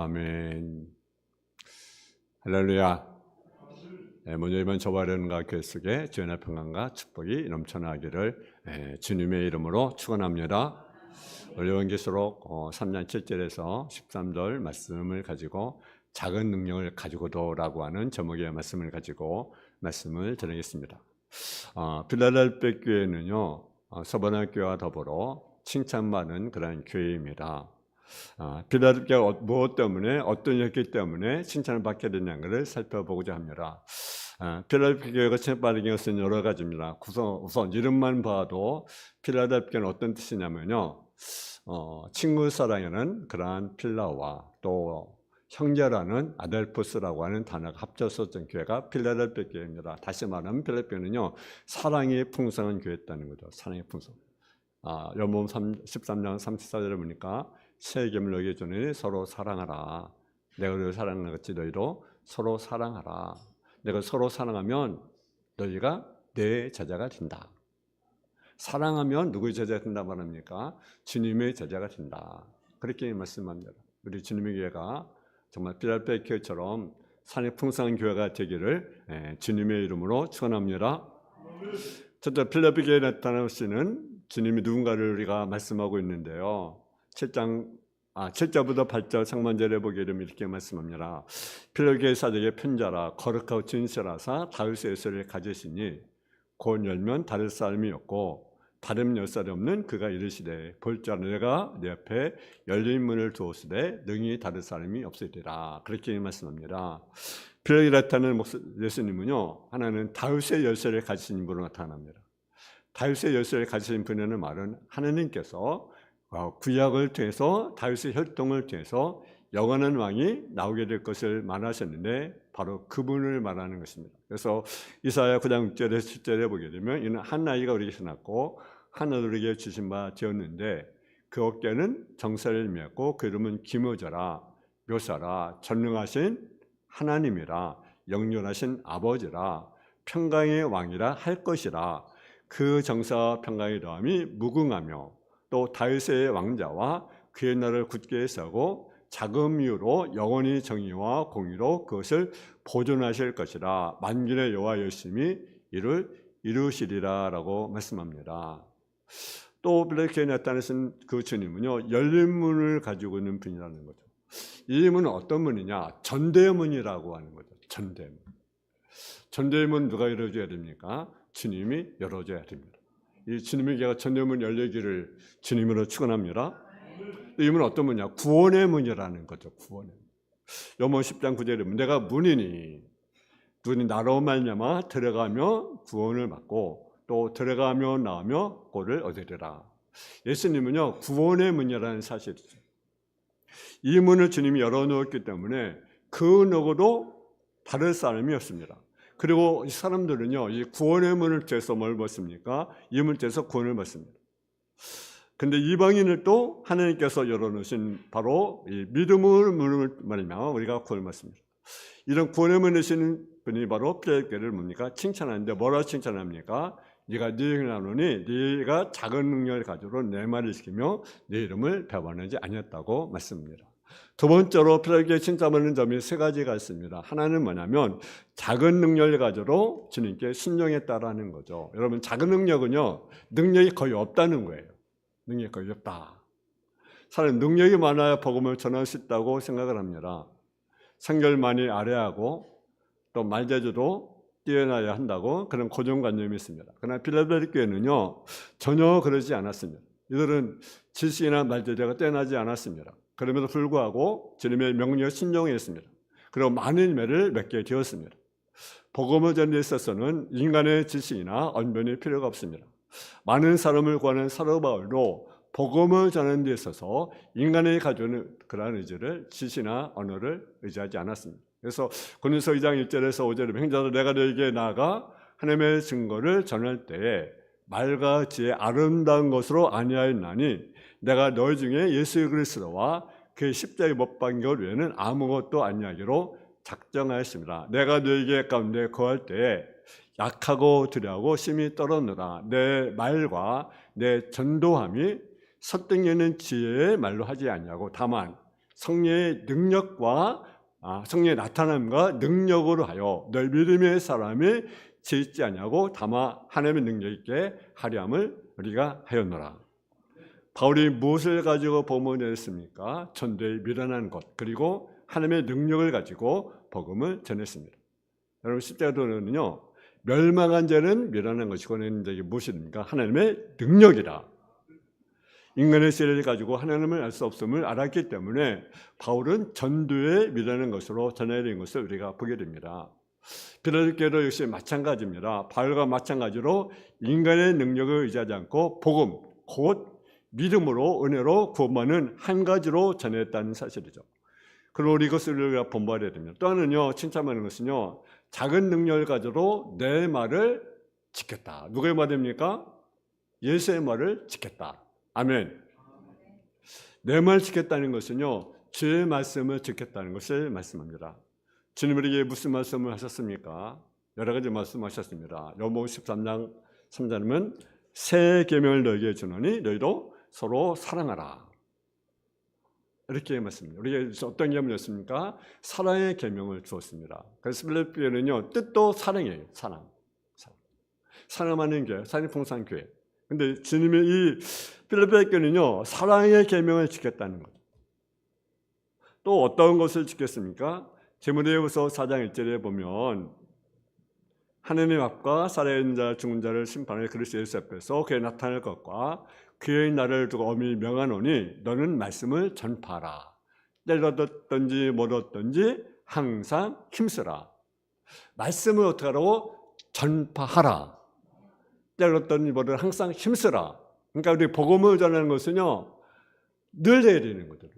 아멘. 할렐루야. 먼저 이번 저바른과 교회 속에 주연의 평강과 축복이 넘쳐나기를 주님의 이름으로 축원합니다. 요한계시록 3장 7절에서 13절 말씀을 가지고 작은 능력을 가지고도라고 하는 제목의 말씀을 가지고 말씀을 드리겠습니다. 필라델피아 교회는요, 서바나 교회와 더불어 칭찬받는 그런 교회입니다. 필라델피아가 무엇 때문에, 어떤 일기 때문에 칭찬을 받게 됐냐는 것을 살펴보고자 합니다. 필라델피아 교회가 칭찬받는 것은 여러 가지입니다. 우선 이름만 봐도 필라델피아는 어떤 뜻이냐면요, 친구 사랑하는 그러한 필라와 또 형제라는 아델포스라고 하는 단어가 합쳐서 된 교회가 필라델피아 교회입니다. 다시 말하면 필라델피아는요, 사랑이 풍성한 교회였다는 거죠. 사랑이 풍성. 요한복음 13장 34절에 보니까 새 계명을 너희에게 주노니 서로 사랑하라. 내가 너희를 사랑하는 것 같이 너희도 서로 사랑하라. 내가 서로 사랑하면 너희가 내 제자가 된다. 사랑하면 누구의 제자가 된다 말합니까? 주님의 제자가 된다. 그렇게 말씀합니다. 우리 주님의 교회가 정말 필라델피아 교회처럼 사랑이 풍성한 교회가 되기를 주님의 이름으로 축원합니다. 첫째, 필라델피아 교회에 나타나시는 주님이 누군가를 우리가 말씀하고 있는데요. 7절부터 8절 상반절에 보게 되면 이렇게 말씀합니다. 필라델피아 사적의 편자라 거룩하고 진실하사 다윗의 열쇠를 가지시니 곧 열면 닫을 사람이 없고 다른 열쇠이 없는 그가 이르시되 볼지라 내가 내 앞에 열린 문을 두었으되 능히 닫을 사람이 없으리라. 그렇게 말씀합니다. 필라델피아에 나타나는 예수님은요, 하나는 다윗의 열쇠를 가지신 분으로 나타납니다. 다윗의 열쇠를 가지신 분이라는 말은 하나님께서 구약을 통해서 다윗의 혈통을 통해서 영원한 왕이 나오게 될 것을 말하셨는데 바로 그분을 말하는 것입니다. 그래서 이사야 9장 6절에서 7절에 보게 되면 이는 한 아이가 우리에게 낳고 한 아들에게 주신 바 되었는데 그 어깨는 정사를 메었고 그 이름은 기묘자라 묘사라 전능하신 하나님이라 영존하신 아버지라 평강의 왕이라 할 것이라. 그 정사와 평강의 더함이 무궁하며 또 다윗의 왕자와 그의 나라를 굳게 세우고 작은 이유로 영원히 정의와 공의로 그것을 보존하실 것이라. 만군의 여호와 열심히 이를 이루시리라라고 말씀합니다. 또 필라델피아에 나타나신 그 주님은요, 열린 문을 가지고 있는 분이라는 거죠. 이 문은 어떤 문이냐? 전대문이라고 하는 거죠. 전대문. 전대문 누가 열어줘야 됩니까? 주님이 열어줘야 됩니다. 이 주님의 교회가 전대문 열리기를 주님으로 축원합니다. 이 문은 어떤 문이냐? 구원의 문이라는 거죠. 구원의 문. 요한복음 10장 9절에 보면 내가 문이니 누구니 나로 말미암아 들어가며 구원을 받고 또 들어가며 나오며 꼴을 얻으리라. 예수님은요, 구원의 문이라는 사실이죠. 이 문을 주님이 열어놓았기 때문에 그 누구도 다른 사람이 없습니다. 그리고 이 사람들은요, 이 구원의 문을 통해서 뭘 받습니까? 이 문을 통해서 구원을 받습니다. 근데 이방인을 또 하나님께서 열어놓으신 바로 이 믿음의 문을 말하면 우리가 구원을 받습니다. 이런 구원의 문을 여시는 분이 바로 필라델피아를 뭡니까? 칭찬하는데 뭐라 칭찬합니까? 네가 네 일을 나누니 네가 작은 능력을 가지고 내 말을 지키며 네 이름을 배반하지 아니었다고 말씀합니다. 두 번째로 필라델피아에 칭찬받는 점이 세 가지가 있습니다. 하나는 뭐냐면 작은 능력을 가지고 주님께 순종했다라는 거죠. 여러분, 작은 능력은요, 능력이 거의 없다는 거예요. 능력이 거의 없다. 사람은 능력이 많아야 복음을 전할 수 있다고 생각을 합니다. 성결만이 아래하고 또 말재주도 뛰어나야 한다고 그런 고정관념이 있습니다. 그러나 필라델피아 교회는요, 전혀 그러지 않았습니다. 이들은 지식이나 말재주가 뛰어나지 않았습니다. 그럼에도 불구하고 주님의 명령에 순종했습니다. 그리고 많은 매를 맺게 되었습니다. 복음을 전에 있어서는 인간의 지식이나 언변이 필요가 없습니다. 많은 사람을 구하는 사도 바울도 복음을 전하는 데 있어서 인간이 가져오는 그러한 의지를 지식이나 언어를 의지하지 않았습니다. 그래서 고린도서 2장 1절에서 5절에 형제들 내가 너에게 나아가 하나님의 증거를 전할 때에 말과 지혜 아름다운 것으로 아니하였나니 내가 너희 중에 예수 그리스도와 그의 십자가에 못 박힌 것 외에는 아무것도 아니하기로 작정하였습니다. 내가 너에게 가운데 거할 때에 약하고 두려워하고 심히 떨었노라. 내 말과 내 전도함이 설득력 있는 지혜의 말로 하지 아니하고 다만 성령의 능력과 성령의 나타남과 능력으로 하여 널 믿음의 사람이 지지 아니하고 다만 하나님의 능력 있게 하려 함을 우리가 하였노라. 바울이 무엇을 가지고 복음을 했습니까? 전도에 미련한 것 그리고 하나님의 능력을 가지고 복음을 전했습니다. 여러분 10대도는요 멸망한 자는 미련한 것이고 이게 무엇입니까? 하나님의 능력이라. 인간의 세례를 가지고 하나님을 알 수 없음을 알았기 때문에 바울은 전도에 미련한 것으로 전해진 것을 우리가 보게 됩니다. 빌라델피아도 역시 마찬가지입니다. 바울과 마찬가지로 인간의 능력을 의지하지 않고 복음, 곧 믿음으로 은혜로 구원받는 한 가지로 전했다는 사실이죠. 그리고 이것을 우리가 본받아야 됩니다. 또 하나는요, 칭찬하는 것은요, 작은 능력을 가지고 내 말을 지켰다. 누구의 말입니까? 예수의 말을 지켰다. 아멘. 내 말 지켰다는 것은요, 주의 말씀을 지켰다는 것을 말씀합니다. 주님 우리에게 무슨 말씀을 하셨습니까? 여러 가지 말씀하셨습니다. 요한복음 13장 3절은 새 계명을 너희에게 주노니 너희도 서로 사랑하라. 이렇게 말씀합니다. 우리에게 어떤 계명을 줬습니까? 사랑의 계명을 주었습니다. 그래서 빌라델피아는요 뜻도 사랑이에요. 사랑하는 교회, 사랑의 풍성한 교회. 근데 주님의 이 빌라델피아 교회는요 사랑의 계명을 지켰다는 것. 또 어떤 것을 지켰습니까? 디모데후서 4장 1절에 보면 하나님의 앞과 살아있는 자 죽은 자를 심판할 그리스도 예수 앞에서 그에 나타날 것과 그의 날을 두고 엄히 명하노니 너는 말씀을 전파하라. 때렸든지 멀었든지 항상 힘쓰라. 말씀을 어떻게 하라고? 전파하라. 때렸든지 멀었든지 항상 힘쓰라. 그러니까 우리 복음을 전하는 것은요 늘 해야 되는 거죠.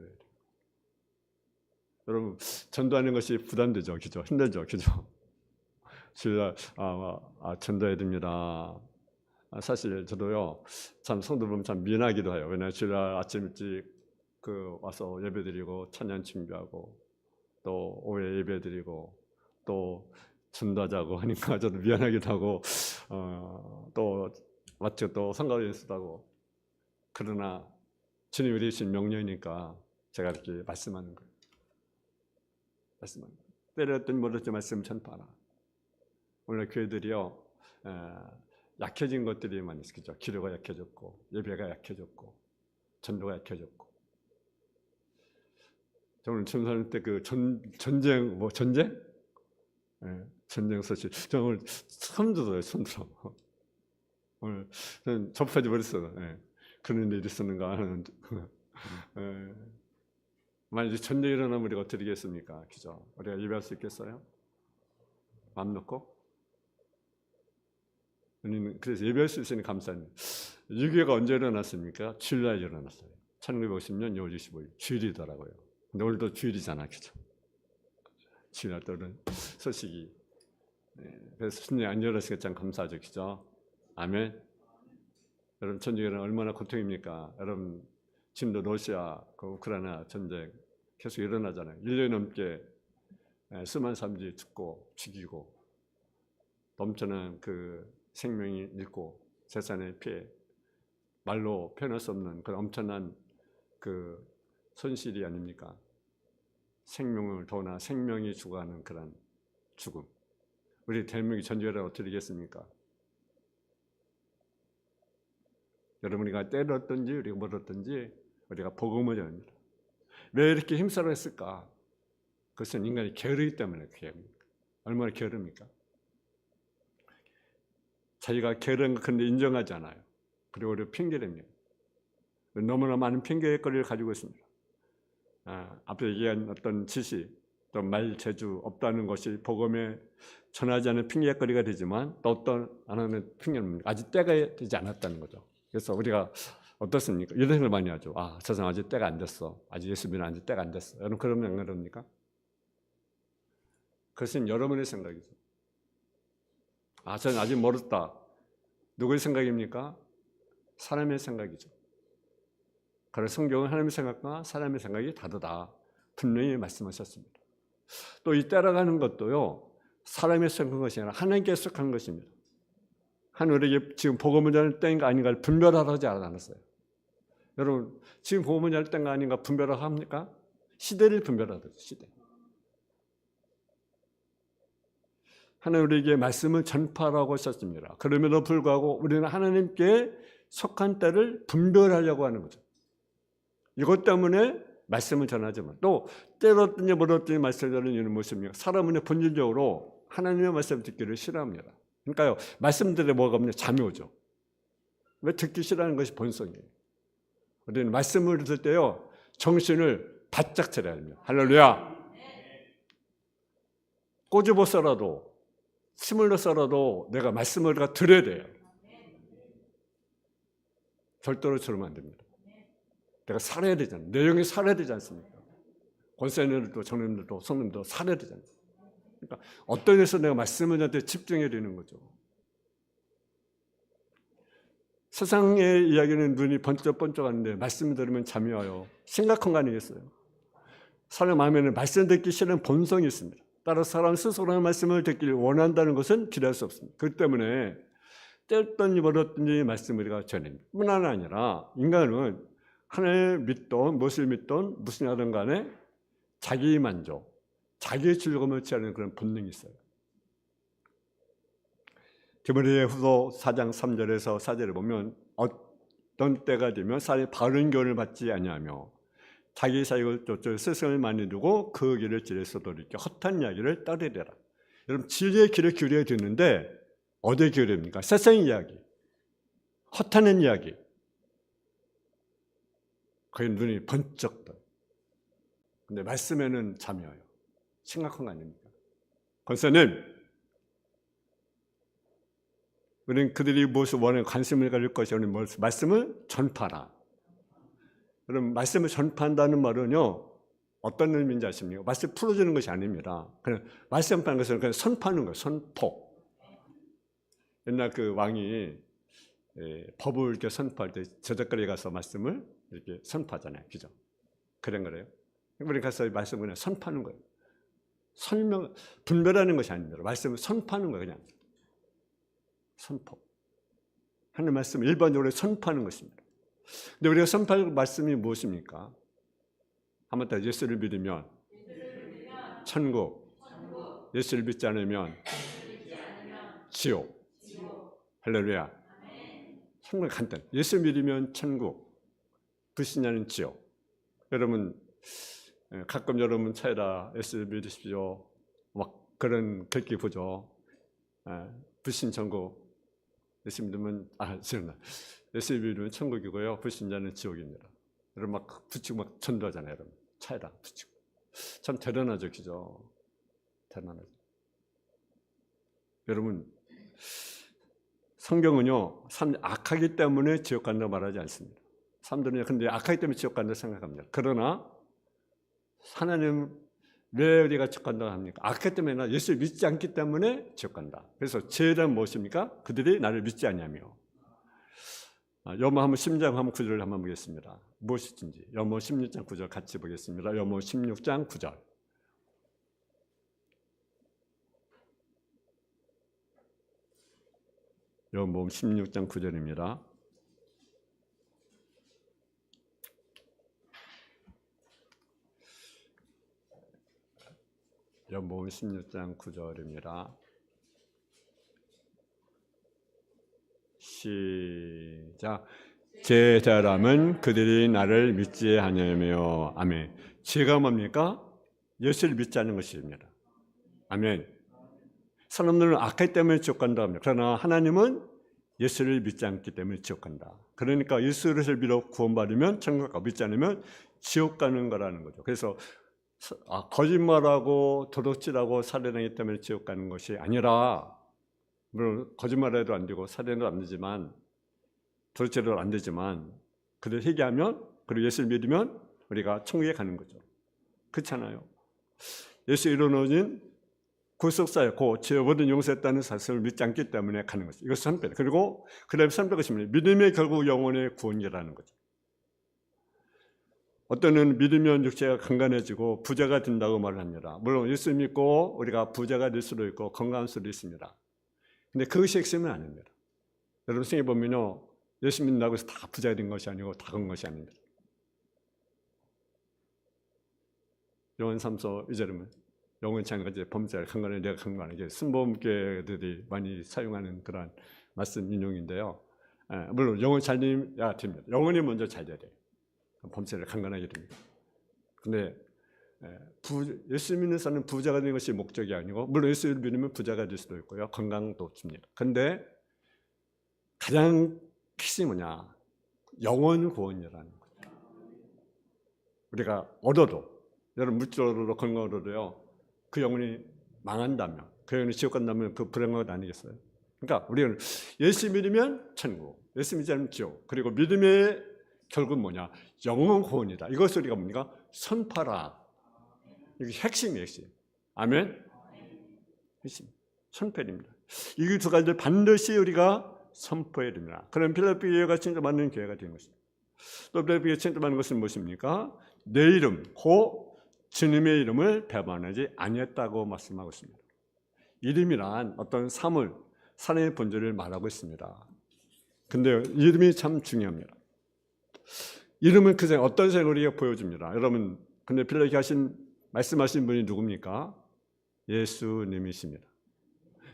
여러분 전도하는 것이 부담되죠, 그죠? 힘들죠, 그죠? 주일 전도해야 됩니다. 사실 저도요 참 성도 보면 참 미안하기도 해요. 왜냐하면 주일 아침 일찍 와서 예배드리고 찬양 준비하고 또 오후에 예배드리고 또 전도하자고 하니까 저도 미안하기도 하고 또 마치 또 성가 연습도 하고 그러나 주님 우리 주신 명령이니까 제가 이렇게 말씀하는 거예요. 말씀합니다. 때렸든 멀었든 말씀 전파하라. 오늘 교회들이요 약해진 것들이 많이 있죠. 기도가 약해졌고 예배가 약해졌고 전도가 약해졌고. 저는 전사님 때 전쟁 전쟁 소식 저는 처음 들어요. 처음 들어. 오늘 저는 접하지 버렸어요. 그런 일이 있었는가 하는. 만약에 전쟁이 일어나면 우리가 어떻게 되겠습니까? 그죠? 우리가 예배할 수 있겠어요? 마음 놓고? 우리는 그래서 예배할 수 있으니 감사합니다. 6.25가 언제 일어났습니까? 주일날 일어났어요. 1950년 6월 25일 주일이더라고요. 근데 오늘도 주일이잖아, 그죠? 주일날 떠오른 소식이. 그래서 신령이 안 일어났으니까 참 감사하죠, 그죠? 아멘. 여러분 전쟁은 얼마나 고통입니까? 여러분 지금도 러시아, 우크라이나 전쟁 계속 일어나잖아요. 1년 넘게 수많은 사람들이 죽고 죽이고 넘쳐난 생명이 잃고 재산의 피해, 말로 표현할 수 없는 그런 엄청난 손실이 아닙니까? 생명을 더나 생명이 죽어가는 그런 죽음. 우리 대한민국이 전쟁을 어떻게 되겠습니까? 여러분이가 때렸든지 우리가 멀었든지 우리가 복음을 전합니다. 왜 이렇게 힘쓰러 했을까? 그것은 인간이 게으르기 때문에 게으릅니까? 얼마나 게으릅니까? 자기가 게으른 것 근데 인정하지 않아요. 그리고 우리 핑계냅니다. 너무나 많은 핑계거리를 가지고 있습니다. 앞에 얘기한 어떤 지시, 또 말 재주 없다는 것이 복음에 전하지 않은 핑계거리가 되지만 또 어떤 하나는 핑계는 아직 때가 되지 않았다는 거죠. 그래서 우리가 어떻습니까? 이런 생각을 많이 하죠. 세상 아직 때가 안 됐어. 아직 예수 믿는 아직 때가 안 됐어. 여러분 그러면 안 그럽니까? 그것은 여러분의 생각이죠. 저는 아직 멀었다. 누구의 생각입니까? 사람의 생각이죠. 그래서 성경은 하나님의 생각과 사람의 생각이 다르다. 분명히 말씀하셨습니다. 또 이 따라가는 것도요. 사람의 속한 것이 아니라 하나님께 속한 것입니다. 하나님에게 지금 복음을 전할 때인가 아닌가를 분별하지 않았어요. 여러분 지금 복음을 전할 때인가 아닌가 분별을 합니까? 시대를 분별하듯 시대. 하나님 우리에게 말씀을 전파하라고 하셨습니다. 그럼에도 불구하고 우리는 하나님께 속한 때를 분별하려고 하는 거죠. 이것 때문에 말씀을 전하지만 또 때렸더니 멀었더니 말씀을 전하는 이유는 무엇입니까? 사람은 본질적으로 하나님의 말씀 듣기를 싫어합니다. 그러니까요, 말씀들에 뭐가 없냐? 잠이 오죠. 왜 듣기 싫어하는 것이 본성이에요. 우리는 말씀을 들을 때요, 정신을 바짝 차려야 합니다. 할렐루야. 꼬집어서라도 침을 넣어서라도 내가 말씀을 들어야 돼요. 절대로 저러면 안 됩니다. 내가 살아야 되잖아요. 내용이 살아야 되지 않습니까? 권사님들도 장로님들도 성도님들도 살아야 되잖아요. 그러니까 어떤 데서 내가 말씀을 한테 집중해야 되는 거죠. 세상의 이야기는 눈이 번쩍번쩍하는데 말씀을 들으면 잠이 와요. 심각한 거 아니겠어요? 사람 마음에는 말씀 듣기 싫은 본성이 있습니다. 따라서 사람 스스로 말씀을 듣기를 원한다는 것은 기대할 수 없습니다. 그렇기 때문에 떼었든지 멀었든지 말씀을 우리가 전합니다. 뿐만 아니라 인간은 하나님을 믿던 무엇을 믿던 무슨 하든 간에 자기 만족, 자기의 즐거움을 취하는 그런 본능이 있어요. 디모데후서 4장 3절에서 4절을 보면 어떤 때가 되면 사람이 바른 교훈을 받지 아니하며 자기 사익을 쫓아 스승을 많이 두고 그 길을 지레서도 이렇게 헛한 이야기를 따르리라. 여러분 진리의 길을 기울여야 되는데 어디에 기울입니까? 세상 이야기, 헛하는 이야기. 거의 눈이 번쩍 떠요. 근데 말씀에는 잠이 와요. 심각한 거 아닙니까? 권사님, 우리는 그들이 무엇을 원하는 관심을 가질 것이 아닌 말씀을 전파하라. 그럼 말씀을 전파한다는 말은요, 어떤 의미인지 아십니까? 말씀 풀어주는 것이 아닙니다. 그냥 말씀 전파하는 것은 그냥 선포하는 거예요. 선포. 옛날 그 왕이 법을 이렇게 선포할 때 저작거리에 가서 말씀을 이렇게 선포하잖아요. 그죠? 그런 거래요. 우리 가서 말씀을 그냥 선포하는 거예요. 설명, 분별하는 것이 아닙니다. 말씀을 선포하는 거예요. 그냥. 선포. 하나님 말씀을 일반적으로 선포하는 것입니다. 근데 우리가 선포할 말씀이 무엇입니까? 한번 더 예수를 믿으면 천국, 예수를 믿지 않으면 지옥. 할렐루야. 정말 간단. 예수 믿으면 천국, 불신자는 지옥. 여러분 가끔 여러분 차에다 예수 믿으십시오. 막 그런 글귀 보죠. 불신 천국. 예수 믿으면 예수 믿으면 천국이고요. 불신자는 지옥입니다. 여러분 막 붙이고 막 전도하잖아요. 여러분 차에다 붙이고. 참 대단하죠, 그죠? 대단하죠. 여러분 성경은요, 사람들이 악하기 때문에 지옥 간다고 말하지 않습니다. 사람들은 근데 악하기 때문에 지옥 간다고 생각합니다. 그러나 하나님 왜 우리가 지옥 간다고 합니까? 악하기 때문에 예수를 믿지 않기 때문에 지옥 간다. 그래서 죄는 무엇입니까? 그들이 나를 믿지 않냐며. 여모 한번 10장 한번 9절을 한번 보겠습니다. 무엇인지 여모 16장 9절 같이 보겠습니다. 여모 16장 9절. 여모 16장 9절입니다. 여모 16장 9절입니다. 시작. 제 사람은 그들이 나를 믿지 않으며. 아멘. 죄가 뭡니까? 예수를 믿지 않는 것입니다. 아멘. 사람들은 악하기 때문에 지옥 간다 합니다. 그러나 하나님은 예수를 믿지 않기 때문에 지옥 간다. 그러니까 예수를 믿어 구원받으면 천국 가고 믿지 않으면 지옥 가는 거라는 거죠. 그래서 거짓말하고 도둑질하고 살인하기 때문에 지옥 가는 것이 아니라, 물론 거짓말해도 안 되고 살인도 안 되지만 도둑질도 안 되지만 그들 회개하면 그리고 예수를 믿으면 우리가 천국에 가는 거죠. 그렇잖아요. 예수 이루어진 구속사에 죄 모든 용서했다는 사실을 믿지 않기 때문에 가는 거죠. 이것은 선배. 그리고 그다음에 선배 것입니다. 믿음이 결국 영혼의 구원이라는 거죠. 어떤은 믿으면 육체가 강건해지고 부자가 된다고 말을 합니다. 물론 예수 믿고 우리가 부자가 될 수도 있고 건강할 수도 있습니다. 근데 그것이 핵심은 아닙니다. 여러분 생각해 보면요, 예수 믿는다고 해서 다 부자가 된 것이 아니고 다 그런 것이 아닙니다. 요한 3서 2절이면 영원 창까지 범죄를 강간해 내가 강간하게 순범교회들이 많이 사용하는 그런 말씀 인용인데요. 물론 영원 잘 돼야 됩니다. 영원히 먼저 잘 돼야 돼요. 범죄를 강간하게 됩니다. 근데 예수 믿는 사람은 부자가 되는 것이 목적이 아니고, 물론 예수를 믿으면 부자가 될 수도 있고요, 건강도 줍니다. 근데 가장 핵심이 뭐냐? 영원 구원이라는 거죠. 우리가 얻어도, 여러분 물질로도 건강으로도요, 그 영혼이 망한다면, 그 영혼이 지옥 간다면 그 불행한 것 아니겠어요? 그러니까 우리는 예수 믿으면 천국, 예수 믿지 않으면 지옥, 그리고 믿음의 결국은 뭐냐? 영원 구원이다. 이것을 우리가 뭡니까? 선포하라. 이게 핵심이에요, 핵심. 아멘? 핵심. 선포입니다. 이 두 가지를 반드시 우리가 선포해야 됩니다. 그럼 필리핀 교회가 진짜 맞는 교회가 되는 것입니다. 또 필리핀 교회가 진짜 맞는 것은 무엇입니까? 내 이름, 곧 주님의 이름을 배반하지 아니했다고 말씀하고 있습니다. 이름이란 어떤 사물, 사람의 본질을 말하고 있습니다. 근데 이름이 참 중요합니다. 이름은 그 생각, 어떤 생각을 우리가 보여줍니다. 여러분, 근데 필리핀 하신 말씀하신 분이 누굽니까? 예수님이십니다.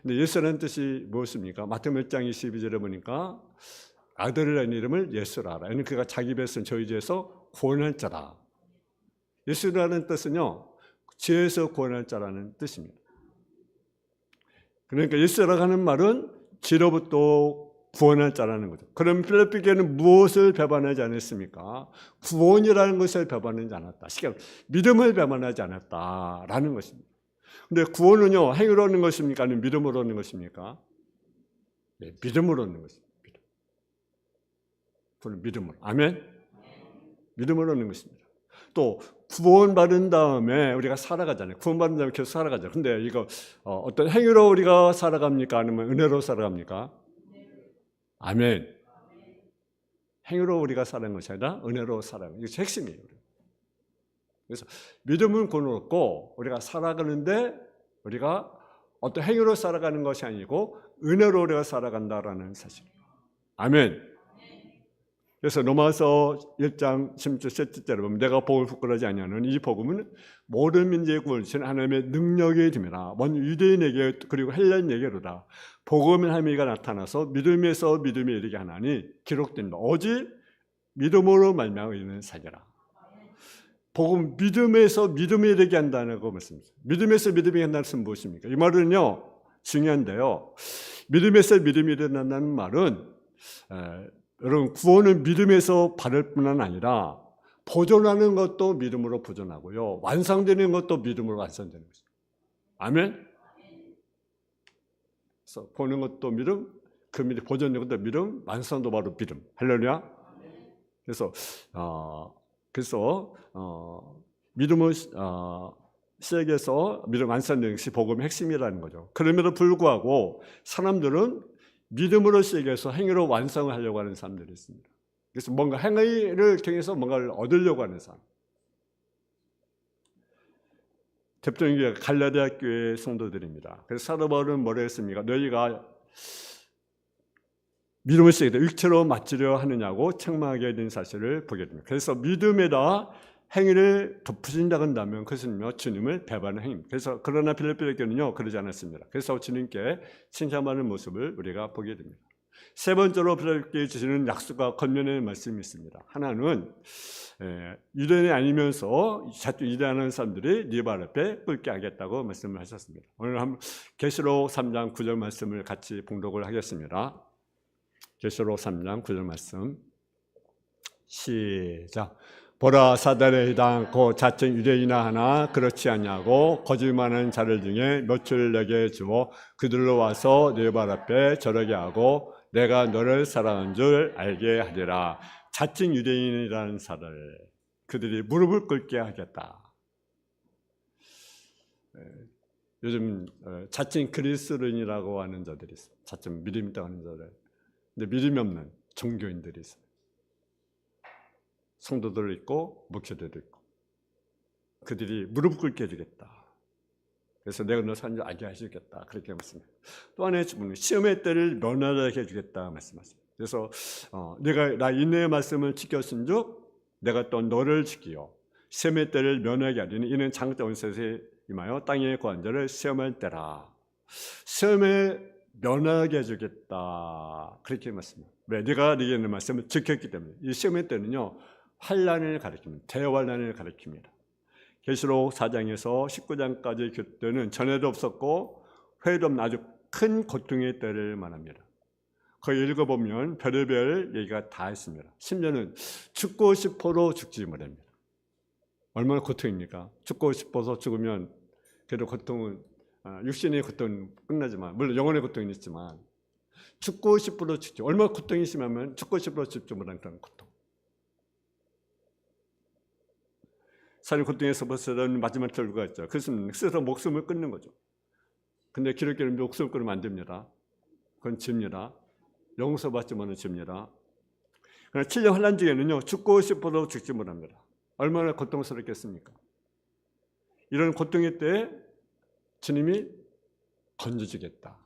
근데 예수라는 뜻이 무엇입니까? 마태복음 1장 22절에 보니까 아들이라는 이름을 예수라 하라. 이는 그가 자기 백성 저희 죄에서 구원할 자다. 예수라는 뜻은요, 죄에서 구원할 자라는 뜻입니다. 그러니까 예수라고 하는 말은 죄로부터 구원할 자라는 거죠. 그럼 필리핀 교회는 무엇을 배반하지 않았습니까? 구원이라는 것을 배반하지 않았다. 믿음을 배반하지 않았다라는 것입니다. 근데 구원은요, 행위로 얻는 것입니까? 아니면 믿음으로 얻는 것입니까? 네, 믿음으로 얻는 것입니다. 믿음으로. 아멘? 믿음으로 얻는 것입니다. 또 구원받은 다음에 우리가 살아가잖아요. 구원받은 다음에 계속 살아가죠. 근데 이거 어떤 행위로 우리가 살아갑니까? 아니면 은혜로 살아갑니까? 아멘. 행위로 우리가 살아가는 것이 아니라 은혜로 살아가는 것이 핵심이에요. 그래서 믿음은 구원을 얻고 우리가 살아가는데 우리가 어떤 행위로 살아가는 것이 아니고 은혜로 우리가 살아간다라는 사실이에요. 아멘. 그래서 로마서 1장 17절에 보면 내가 복을 부끄러워하지 아니하는 이 복음은 모든 민족의 구원을 주신 하나님의 능력이 됨이라. 먼저 유대인에게 그리고 헬라인에게로다. 복음의 함의가 나타나서 믿음에서 믿음에 이르게 하나니 기록됩니다. 오직 믿음으로 말미암아 이르는 사기라. 복음 믿음에서 믿음에 이르게 한다고 말씀입니다. 믿음에서 믿음에 한다는 것은 무엇입니까? 이 말은요 중요한데요. 믿음에서 믿음이 일어난다는 말은 여러분 구원은 믿음에서 받을 뿐만 아니라 보존하는 것도 믿음으로 보존하고요. 완성되는 것도 믿음으로 완성되는 것입니다. 아멘? 그래서 보는 것도 믿음, 그 믿음, 보존되는 것도 믿음, 완성도 바로 믿음. 할렐루야. 그래서 믿음을 시작해서 믿음 완성되는 것이 복음의 핵심이라는 거죠. 그럼에도 불구하고 사람들은 믿음으로 시작해서 행위로 완성을 하려고 하는 사람들이 있습니다. 그래서 뭔가 행위를 통해서 뭔가를 얻으려고 하는 사람. 대표적인 게 갈라디아 교회 성도들입니다. 그래서 사도 바울은 뭐라 했습니까? 너희가 믿음을 시작해서 육체로 맞추려 하느냐고 책망하게 된 사실을 보게 됩니다. 그래서 믿음에다 행위를 덧붙인다고 한다면 그것은요 주님을 배반하는 행위입니다. 그래서 그러나 필리핀 교회는요 그러지 않았습니다. 그래서 주님께 칭찬하는 모습을 우리가 보게 됩니다. 세 번째로 필리핀 교회에 주시는 약속과 권면의 말씀이 있습니다. 하나는 유대인이 아니면서 자꾸 유대하는 사람들이 네 발 앞에 꿇게 하겠다고 말씀을 하셨습니다. 오늘 한번 계시록 3장 9절 말씀을 같이 봉독을 하겠습니다. 계시록 3장 9절 말씀 시작. 보라 사단의 해당 곧 자칭 유대인이나 하나 그렇지 않냐고 거짓말하는 자들 중에 몇을 내게 주어 그들로 와서 네 발 앞에 절하게 하고 내가 너를 사랑한 줄 알게 하리라. 자칭 유대인이라는 자들 그들이 무릎을 꿇게 하겠다. 요즘 자칭 그리스도인이라고 하는 자들이 있어요. 자칭 믿음이 있다고 하는 자들. 근데 믿음이 없는 종교인들이 있어요. 성도들 있고 목회자들 있고 그들이 무릎 꿇게 해주겠다. 그래서 내가 너 사는 줄 알게 해주겠다. 그렇게 말씀합니다. 또 하나의 주문은 시험의 때를 면하게 해주겠다 말씀하십니다. 그래서 내가 나 인내의 말씀을 지켰은즉 내가 또 너를 지키요 시험의 때를 면하게 하리니 이는 장차 온셋에 임하여 땅의 관절을 시험할 때라. 시험에 면하게 해주겠다. 그렇게 말씀합니다. 왜? 네가 네게 있는 말씀을 지켰기 때문에. 이 시험의 때는요, 환난을 가리킵니다. 대환난을 가리킵니다. 계시록 4장에서 19장까지 그때는 전에도 없었고 후에도 없는 아주 큰 고통의 때를 말합니다. 거기 읽어보면 별의별 얘기가 다 있습니다. 심지어는 죽고 싶어도 죽지 못합니다. 얼마나 고통입니까? 죽고 싶어서 죽으면 그래도 고통은 육신의 고통은 끝나지만, 물론 영혼의 고통은 있지만 죽고 싶어도 죽지. 얼마나 고통이 심하면 죽고 싶어도 죽지 못하는 그런 고통. 살인 고통에서 벗어나는 마지막 결과가 있죠. 그것은 스스로 목숨을 끊는 거죠. 근데 기독교는 목숨을 끊으면 안 됩니다. 그건 집니다. 용서받지 못하는 집니다. 그러나 7년 환난 중에는요, 죽고 싶어도 죽지 못합니다. 얼마나 고통스럽겠습니까? 이런 고통의 때에 주님이 건져주겠다,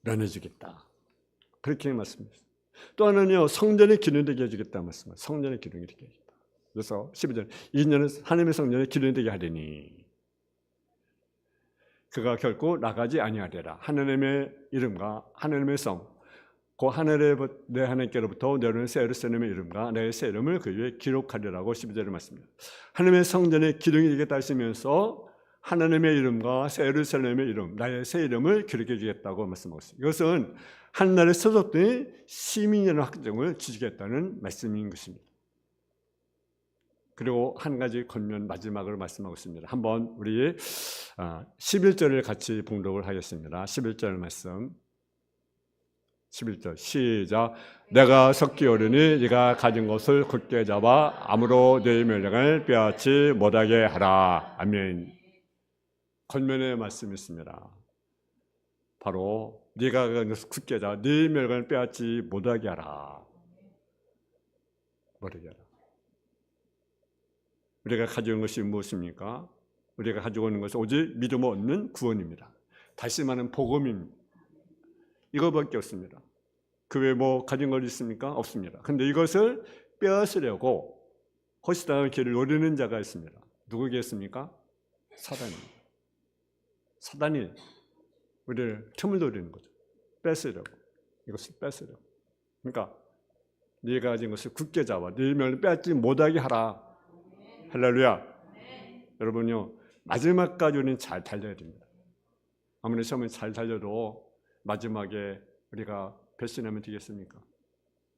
면해주겠다, 그렇게 말씀하셨습니다. 또 하나는요, 성전의 기능이 되게 해주겠다 말씀합니다. 성전의 기능이 되게 해주겠다. 그래서 12절, 이 년은 하나님의 성전의 기능이 되게 하리니 그가 결코 나가지 아니하리라. 하나님의 이름과 하나님의 성, 그 하늘에 내 하나님께로부터 내려오는 새 예루살렘의 이름과 내 새 이름을 그 위에 기록하리라고 12절에 말씀합니다. 하나님의 성전의 기둥이 되겠다 하시면서 하나님의 이름과 새 예루살렘의 이름, 나의 새 이름을 기록해 주겠다고 말씀하고 있습니다. 이것은 한나라에 소속된 시민이라는 확정을 주시겠다는 말씀인 것입니다. 그리고 한 가지 권면 마지막으로 말씀하고 있습니다. 한번 우리 11절을 같이 봉독을 하겠습니다. 11절 말씀. 11절 시작. 내가 석기 오르니 네가 가진 것을 굳게 잡아 아무로 네 명령을 빼앗지 못하게 하라. 아멘. 권면의 말씀이 있습니다. 바로 네가 가진 것을 굳게 잡아 네 명령을 빼앗지 못하게 하라. 못하게 하라. 우리가 가지고 있는 것이 무엇입니까? 우리가 가지고 있는 것은 오직 믿음을 얻는 구원입니다. 다시 말하는 복음입니다. 이거밖에 없습니다. 그 외에 뭐 가진 것 있습니까? 없습니다. 그런데 이것을 빼앗으려고 허시당한 길을 노리는 자가 있습니다. 누구겠습니까? 사단입니다. 사단이 우리를 틈을 노리는 거죠. 뺏으려고. 이것을 뺏으려고. 그러니까 네가 가진 것을 굳게 잡아 네 명을 빼앗지 못하게 하라. 할렐루야. 여러분요, 마지막까지 우리는 잘 달려야 됩니다. 아무리 처음에 잘 달려도 마지막에 우리가 배신하면 되겠습니까?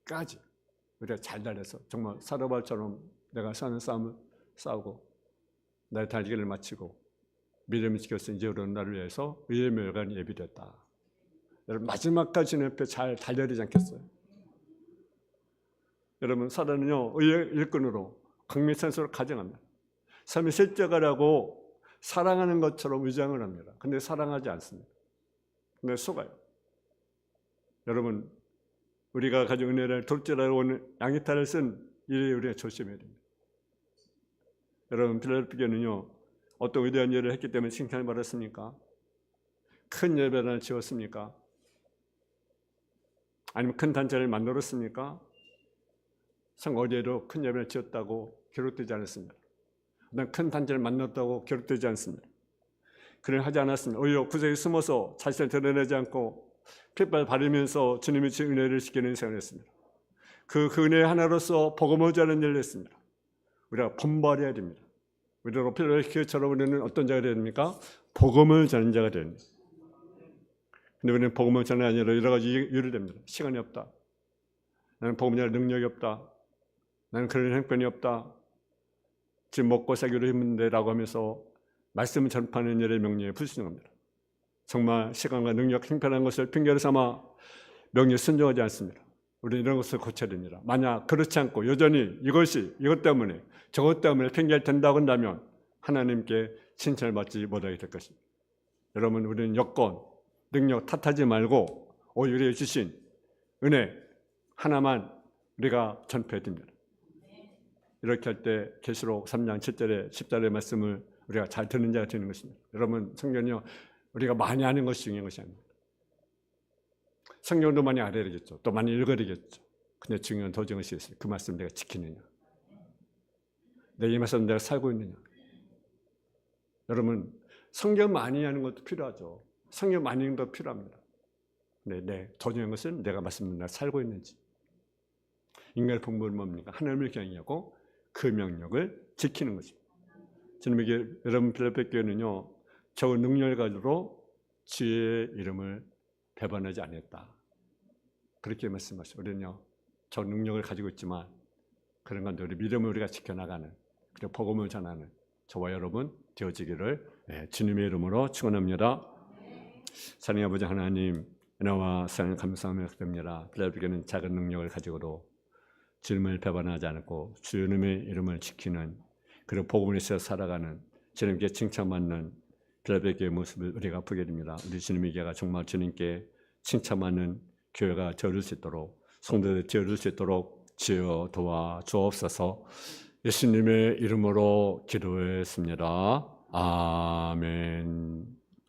까지 우리가 잘 달려서 정말 사르밧처럼 내가 사는 싸움을 싸우고 나의 달리기를 마치고 믿음을 지켜서 이제 오는 날을 위해서 의의 멸관이 예비됐다. 여러분 마지막까지 주님 앞에 잘 달려야 되지 않겠어요? 여러분 사단은요, 의의 일꾼으로 강미찬수로 가정합니다. 삶의 실제가라고 사랑하는 것처럼 위장을 합니다. 근데 사랑하지 않습니다. 근데 속아요. 여러분, 우리가 가진 은혜를 돌지라고 오는 양이탈을 쓴 일에 우리가 조심해야 됩니다. 여러분, 필라델피아는요, 어떤 위대한 일을 했기 때문에 칭찬을 받았습니까? 큰 예배를 지었습니까? 아니면 큰 단체를 만들었습니까? 성 어디에도 큰 예배를 지었다고 기록되지 않았습니다. 큰 단체를 만났다고 기록되지 않습니다. 그를 하지 않았습니다. 오히려 구석에 숨어서 자신을 드러내지 않고 핏발 바르면서 주님의 은혜를 지키는 생활을 했습니다. 그 은혜 하나로서 복음을 전하는 일을 했습니다. 우리가 본받아야 됩니다. 우리로 필라델피아처럼 우리는 어떤 자가 되야 됩니까? 복음을 전하는 자가 되야 됩니다. 근데 우리는 복음을 전하는 아니라 여러 가지 이유를 됩니다. 시간이 없다. 나는 복음을 전할 능력이 없다. 나는 그런 형편이 없다. 지금 먹고 살기로 힘든데 라고 하면서 말씀을 전파하는 일의 명령에 불순종합니다. 정말 시간과 능력, 형편한 것을 핑계로 삼아 명령에 순종하지 않습니다. 우리는 이런 것을 고쳐야 됩니다. 만약 그렇지 않고 여전히 이것 때문에 저것 때문에 핑계를 댄다고 한다면 하나님께 칭찬을 받지 못하게 될 것입니다. 여러분, 우리는 여건, 능력 탓하지 말고 오히려 주신 은혜 하나만 우리가 전파해야 됩니다. 이렇게 할 때 계시록 3장 7절에 10절의 말씀을 우리가 잘 듣는 자가 되는 것입니다. 여러분, 성경은요, 우리가 많이 아는 것이 중요한 것이 아닙니다. 성경도 많이 알아야 되겠죠. 또 많이 읽어야 되겠죠. 근데 중요한 도중은 것이 있어요. 그 말씀 내가 지키느냐. 내 힘에서 내가 살고 있느냐. 여러분 성경 많이 하는 것도 필요하죠. 성경 많이 읽는 것도 필요합니다. 더 중요한 것은 내가 말씀대로 내가 살고 있는지. 인간의 본분은 뭡니까? 하나님을 경외하고 그 명령을 지키는 거죠. 주님에게 여러분 필리핀 교회는요, 저 능력을 가지고 주의 이름을 배반하지 않았다. 그렇게 말씀하시죠. 우리는요, 저 능력을 가지고 있지만 그런 건 우리 믿음을 우리가 지켜나가는, 그리고 복음을 전하는 저와 여러분 되어지기를 주님의 이름으로 축원합니다. 사랑의 아버지 하나님, 은혜와 사랑을 감사하며 드립니다. 필리핀교회는 작은 능력을 가지고도 주님을 배반하지 않고 주님의 이름을 지키는, 그리고 복음을 위해서 살아가는, 주님께 칭찬받는 필리핀교회의 모습을 우리가 보게 됩니다. 우리 주님의 교회가 정말 주님께 칭찬받는 교회가 되어줄 수 있도록, 성도들 되어줄 수 있도록 주여 도와주옵소서. 예수님의 이름으로 기도했습니다. 아멘.